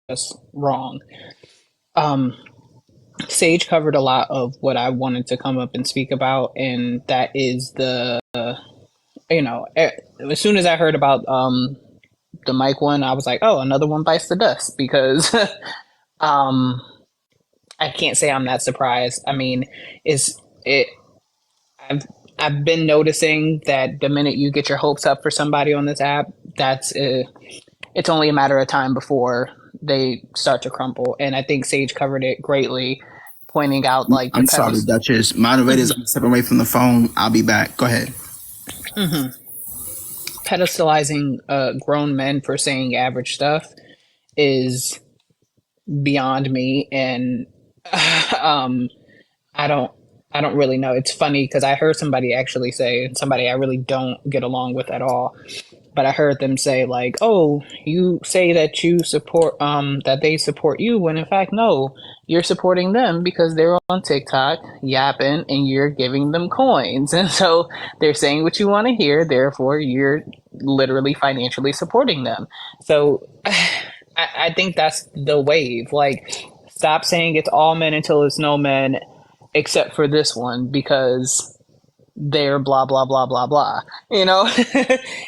just wrong. Um, Sage covered a lot of what I wanted to come up and speak about, and that is as soon as I heard about the Mike one, I was like, oh, another one bites the dust because um, I can't say I'm that surprised. I mean, is it? I've I've been noticing that the minute you get your hopes up for somebody on this app, it's only a matter of time before they start to crumble. And I think Sage covered it greatly, pointing out like the I'm sorry, pedest. Duchess. Moderators, I'm stepping away from the phone. I'll be back. Go ahead. Mhm. Pedestalizing grown men for saying average stuff is beyond me, and um, I don't I don't really know. It's funny because I heard somebody actually say, somebody I really don't get along with at all, but I heard them say like, "Oh, you say that you support that they support you when in fact no, you're supporting them because they're on TikTok yapping and you're giving them coins." And so they're saying what you want to hear, therefore you're literally financially supporting them. So I think that's the wave. Like, stop saying it's all men until it's no men, except for this one because they're blah blah blah blah blah. You know,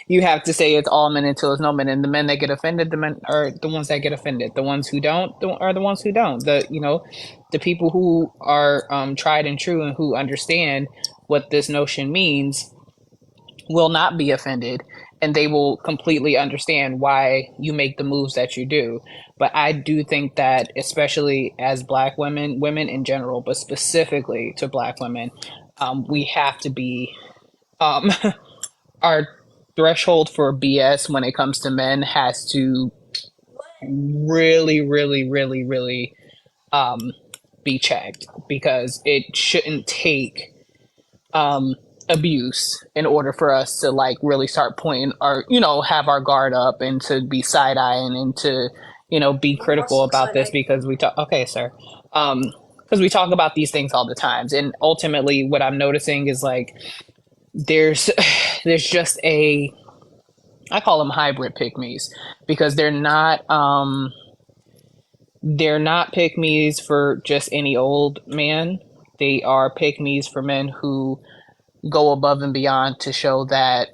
you have to say it's all men until it's no men, and the men that get offended, the men are the ones that get offended. The ones who don't are the ones who don't. The people who are tried and true and who understand what this notion means will not be offended, and they will completely understand why you make the moves that you do. But I do think that, especially as black women, women in general, but specifically to black women, we have to be um, our threshold for BS when it comes to men has to really, really, really, really um, be checked, because it shouldn't take um, abuse in order for us to like really start pointing our, have our guard up and to be side eyeing and to, be critical about this because we talk. Okay, sir. Um, because we talk about these things all the times, and ultimately, what I'm noticing is like there's there's just a, I call them hybrid pygmies, because they're not pygmies for just any old man. They are pygmies for men who go above and beyond to show that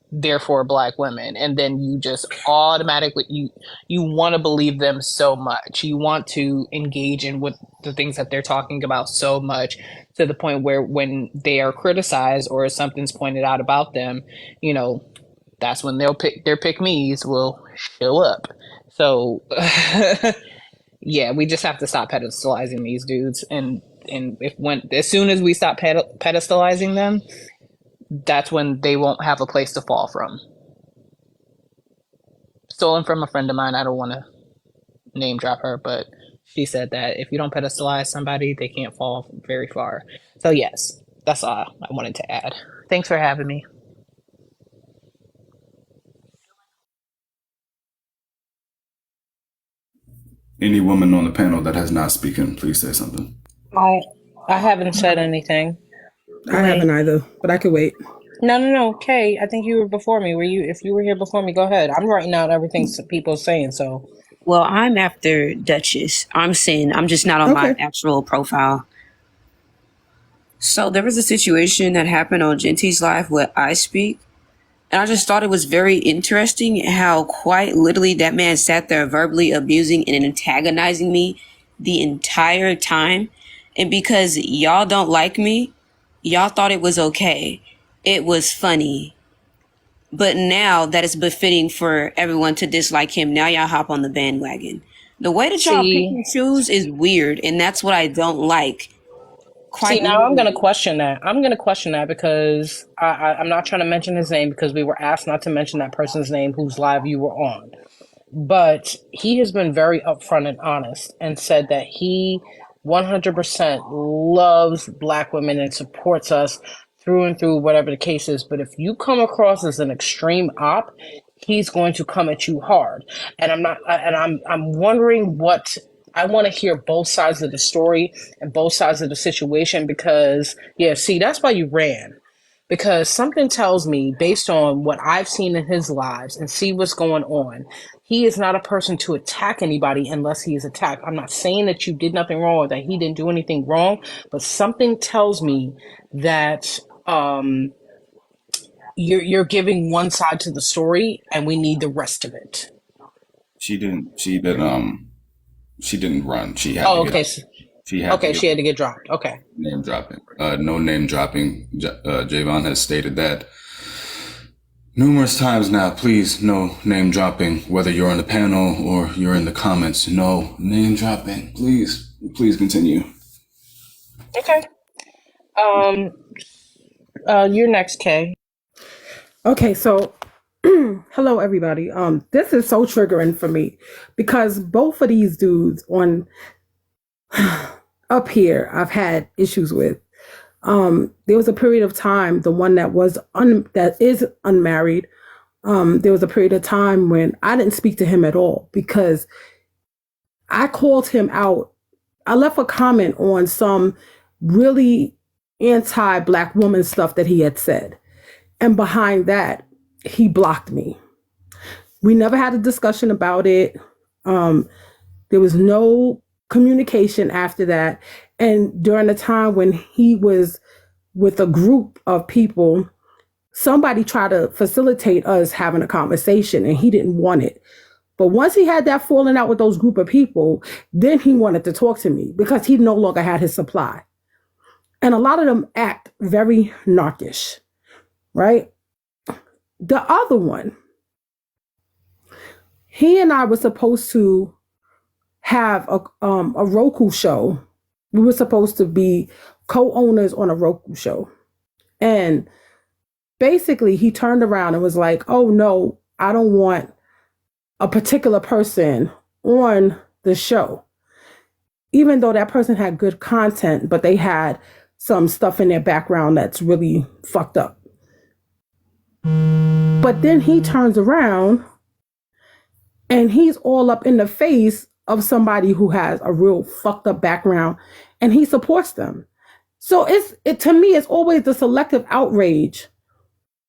they're for black women, and then you just automatically you want to believe them so much, you want to engage in with the things that they're talking about so much, to the point where when they are criticized or something's pointed out about them, you know that's when their pick me's will show up. So yeah, we just have to stop pedestalizing these dudes, and if when as soon as we stop pedestalizing them, that's when they won't have a place to fall from. Stolen from a friend of mine. I don't want to name drop her, but she said that if you don't pedestalize somebody, they can't fall very far. So, yes, that's all I wanted to add. Thanks for having me. Any woman on the panel that has not spoken, please say something. I I haven't said anything. I haven't either, but I could wait. No, no, no. Kay, I think you were before me. Were you? If you were here before me, go ahead. I'm writing out everything people are saying. So, Well, I'm after Duchess. I'm saying I'm just not on my Okay. actual profile. So there was a situation that happened on Gentee's live where I speak. And I just thought it was very interesting how quite literally that man sat there verbally abusing and antagonizing me the entire time. And because y'all don't like me, y'all thought it was okay. It was funny. But now that it's befitting for everyone to dislike him, now y'all hop on the bandwagon. The way that y'all pick see, and choose is weird, and that's what I don't like. see, Quite now I'm gonna literally. question that. I'm gonna question that because I'm not trying to mention his name because we were asked not to mention that person's name whose live you were on. But he has been very upfront and honest and said that he 100% loves black women and supports us through and through, whatever the case is. But if you come across as an extreme op, he's going to come at you hard. And I'm not, and I'm wondering what. I want to hear both sides of the story and both sides of the situation because, yeah, see, that's why you ran. because something tells me, based on what I've seen in his lives and see what's going on, he is not a person to attack anybody unless he is attacked. I'm not saying that you did nothing wrong or that he didn't do anything wrong, but something tells me that you're giving one side to the story, and we need the rest of it. She didn't. She didn't. She didn't run. She had. Oh, to okay. get, she had. Okay, to she had to get dropped. Okay. name dropping. No name dropping. Javon has stated that numerous times now. Please, no name dropping. Whether you're on the panel or you're in the comments, no name dropping. Please continue. Okay. You're next, Kay. Okay, so hello everybody. This is so triggering for me because both of these dudes on up here I've had issues with. There was a period of time, the one that was that is unmarried. There was a period of time when I didn't speak to him at all because I called him out. I left a comment on some really anti-Black woman stuff that he had said. And behind that, he blocked me. We never had a discussion about it. There was no communication after that. And during the time when he was with a group of people, somebody tried to facilitate us having a conversation and he didn't want it. But once he had that falling out with those group of people, then he wanted to talk to me because he no longer had his supply. And a lot of them act very narcish, right? The other one, he and I were supposed to have a Roku show. We were supposed to be co-owners on a Roku show. And basically he turned around and was like, oh no, I don't want a particular person on the show. Even though that person had good content, but they had some stuff in their background that's really fucked up. But then he turns around and he's all up in the face of somebody who has a real fucked up background and he supports them. So to me, it's always the selective outrage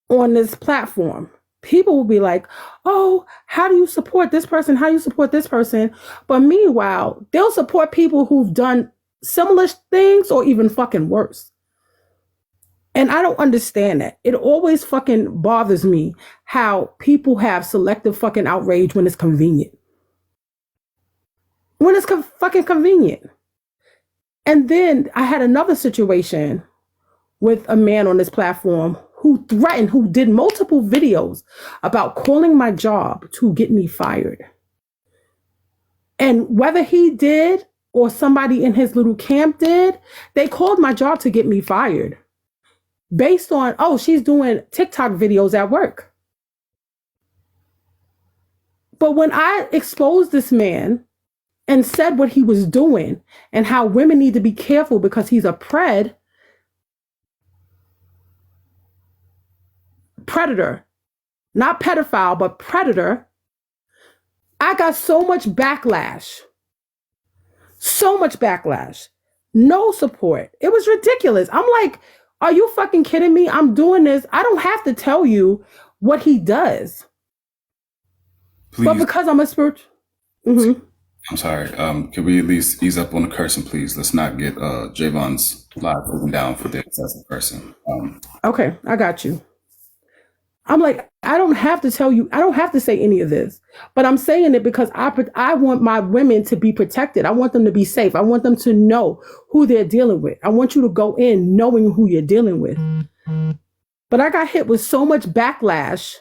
on this platform. People will be like, oh, how do you support this person? How do you support this person? But meanwhile, they'll support people who've done similar things or even fucking worse. And I don't understand that. It always fucking bothers me how people have selective fucking outrage when it's convenient. When it's fucking convenient. And then I had another situation with a man on this platform who threatened, who did multiple videos about calling my job to get me fired. And whether he did or somebody in his little camp did, they called my job to get me fired. Based on, oh, she's doing TikTok videos at work. But when I exposed this man and said what he was doing and how women need to be careful because he's a predator, not pedophile, but predator, I got so much backlash. So much backlash. No support. It was ridiculous. I'm like, are you fucking kidding me? I'm doing this. I don't have to tell you what he does. Please. But because I'm a spiritual... Mm-hmm. I'm sorry. Can we at least ease up on the cursing, please? Let's not get Javon's live broken down for the excessive cursing. Okay, I got you. I'm like, I don't have to tell you, I don't have to say any of this, but I'm saying it because I want my women to be protected. I want them to be safe. I want them to know who they're dealing with. I want you to go in knowing who you're dealing with. But I got hit with so much backlash.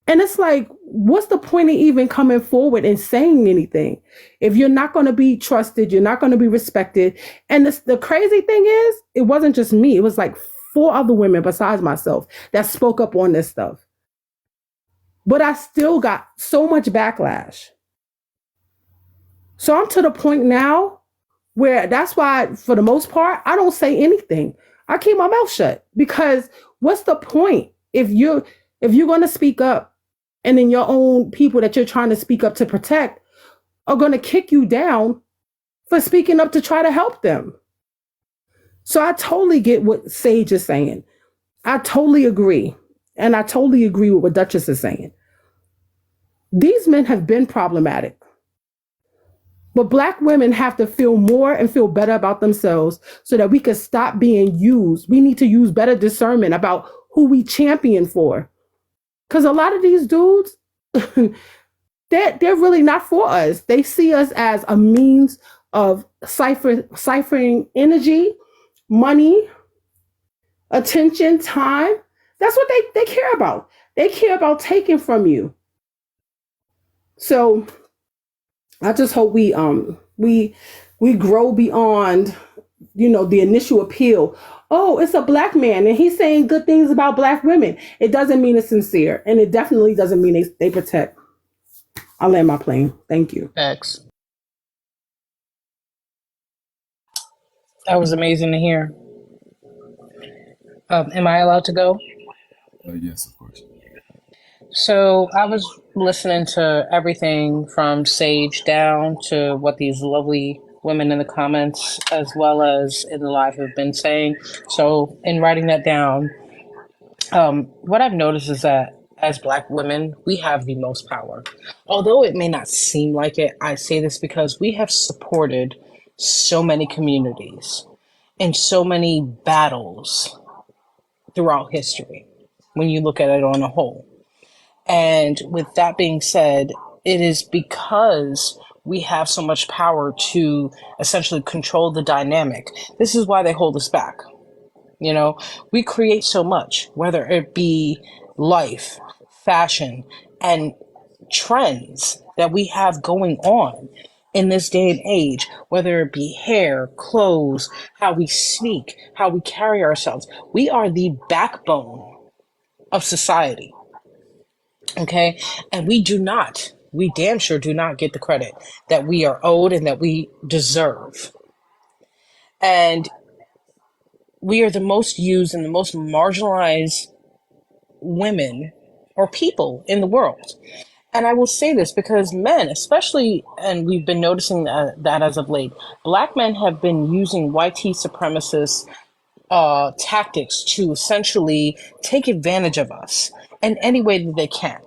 And it's like, what's the point of even coming forward and saying anything? If you're not going to be trusted, you're not going to be respected. And the crazy thing is, it wasn't just me. It was like 4 other women besides myself that spoke up on this stuff. But I still got so much backlash. So I'm to the point now where that's why, for the most part, I don't say anything. I keep my mouth shut because what's the point if you're going to speak up and then your own people that you're trying to speak up to protect are going to kick you down for speaking up to try to help them? So I totally get what Sage is saying. I totally agree. And I totally agree with what Duchess is saying. These men have been problematic. But Black women have to feel more and feel better about themselves so that we can stop being used. We need to use better discernment about who we champion for. Because a lot of these dudes, they're really not for us. They see us as a means of ciphering energy, money, attention, time. That's what they care about. They care about taking from you. So I just hope we grow beyond, the initial appeal. Oh, it's a Black man and he's saying good things about Black women. It doesn't mean it's sincere, and it definitely doesn't mean they protect. I'll land my plane. Thank you. X. That was amazing to hear. Am I allowed to go? Yes, of course. So I was listening to everything from Sage down to what these lovely women in the comments as well as in the live have been saying. So in writing that down, what I've noticed is that as Black women, we have the most power. Although it may not seem like it, I say this because we have supported so many communities and so many battles throughout history when you look at it on a whole. And with that being said, it is because we have so much power to essentially control the dynamic. This is why they hold us back. We create so much, whether it be life, fashion, and trends that we have going on in this day and age, whether it be hair, clothes, how we speak, how we carry ourselves. We are the backbone of society. Okay. And we damn sure do not get the credit that we are owed and that we deserve. And we are the most used and the most marginalized women or people in the world. And I will say this because men, especially, and we've been noticing that as of late, Black men have been using white supremacist tactics to essentially take advantage of us in any way that they can.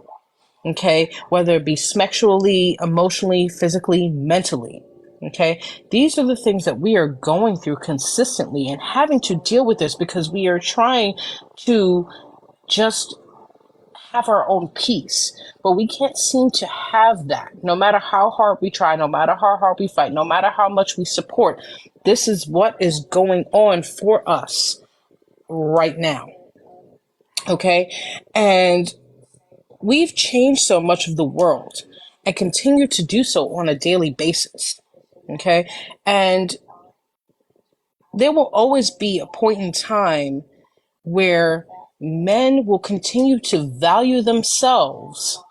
Okay, whether it be sexually, emotionally, physically, mentally. Okay, these are the things that we are going through consistently and having to deal with this because we are trying to just have our own peace, but we can't seem to have that. No matter how hard we try, no matter how hard we fight, no matter how much we support, this is what is going on for us right now. Okay, and we've changed so much of the world and continue to do so on a daily basis. Okay. And there will always be a point in time where men will continue to value themselves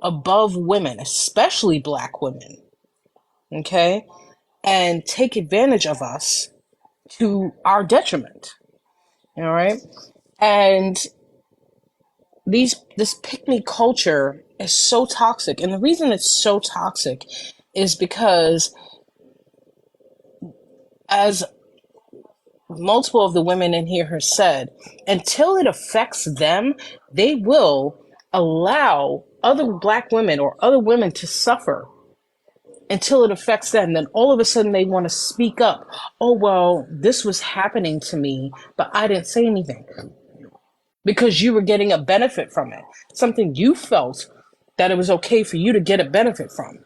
above women, especially Black women. Okay. And take advantage of us to our detriment. All right. And this pick me culture is so toxic. And the reason it's so toxic is because, as multiple of the women in here have said, until it affects them, they will allow other Black women or other women to suffer until it affects them. Then all of a sudden they want to speak up. Oh, well, this was happening to me, but I didn't say anything. Because you were getting a benefit from it, something you felt that it was okay for you to get a benefit from.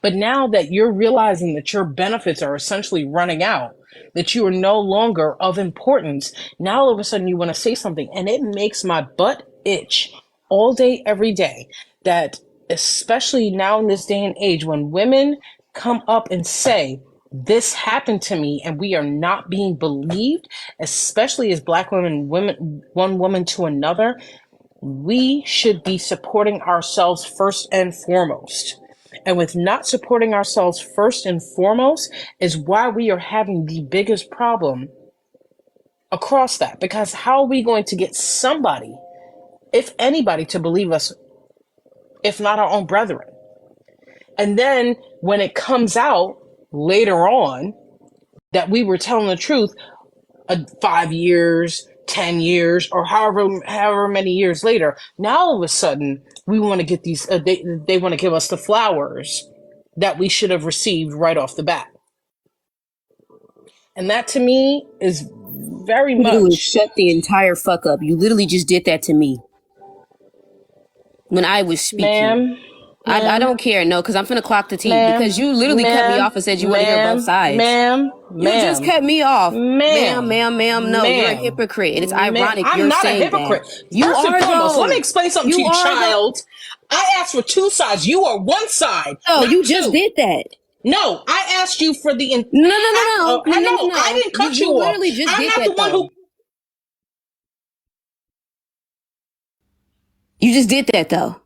But now that you're realizing that your benefits are essentially running out, that you are no longer of importance, now all of a sudden you want to say something, and it makes my butt itch all day, every day, that especially now in this day and age, when women come up and say, this happened to me, and we are not being believed, especially as Black women, one woman to another, we should be supporting ourselves first and foremost. And with not supporting ourselves first and foremost is why we are having the biggest problem across that. Because how are we going to get somebody, if anybody, to believe us, if not our own brethren? And then when it comes out later on that we were telling the truth, 5 years, 10 years or however many years later. Now all of a sudden we want to get these they want to give us the flowers that we should have received right off the bat. And that to me is very You do is much, shut the entire fuck up. You literally just did that to me when I was speaking. ma'am, I don't care, no, because I'm finna clock the T ma'am, because you literally cut me ma'am, off and said you want to hear both sides. ma'am, You just cut me off. ma'am, Ma'am. No, you're a ma'am, hypocrite. And it's ma'am. ironic I'm you're not a saying hypocrite. that. You First and are foremost, though. let me explain something to You you, are though. child. I asked for two sides. You are one side. No, not you just two. did that. No, I asked you for the. No. I know. I didn't cut you, You off. literally just I'm did not that the one though. who. You just did that though.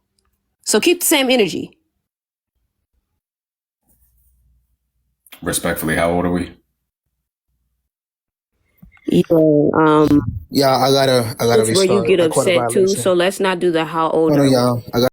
So keep the same energy. Respectfully, how old are we? Yeah, Y'all, I gotta that's where you restart. get A quarter upset too. violation. So let's not do the how old Hold are on, we. y'all. I gotta